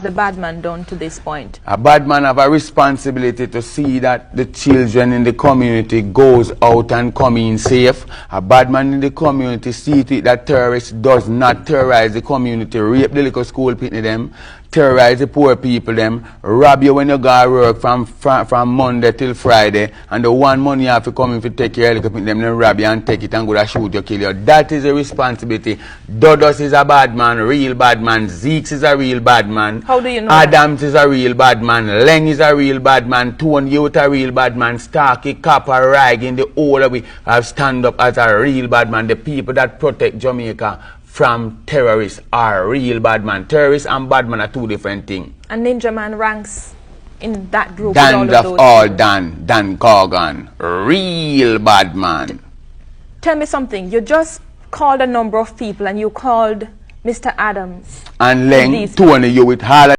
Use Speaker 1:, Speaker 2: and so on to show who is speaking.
Speaker 1: the Badman done to this point?
Speaker 2: A Badman have a responsibility to see that the children in the community goes out and come in safe. A Badman in the community see to it that terrorists does not terrorize the community, rape the little school people them, terrorize the poor people them, rob you when you go to work from Monday till Friday, and the one money you have to come in to take care of the people them, then rob you and take it and go to shoot you, kill you. That is a responsibility. Dodos is a bad man, real bad man. Zeeks is a real bad man.
Speaker 1: How do you know
Speaker 2: Adams is a real bad man. Leng is a real bad man. Tone Youth a real bad man. Starkey, Copper, Rag in the whole of we have stand up as a real bad man. The people that protect Jamaica from terrorists are real bad man. Terrorists and bad man are two different things.
Speaker 1: And Ninjaman ranks in that group.
Speaker 2: Dan Dan Corgan, real bad man.
Speaker 1: Tell me something. You just called a number of people and you called Mr. Adams.
Speaker 2: And Leng, Tony Youth,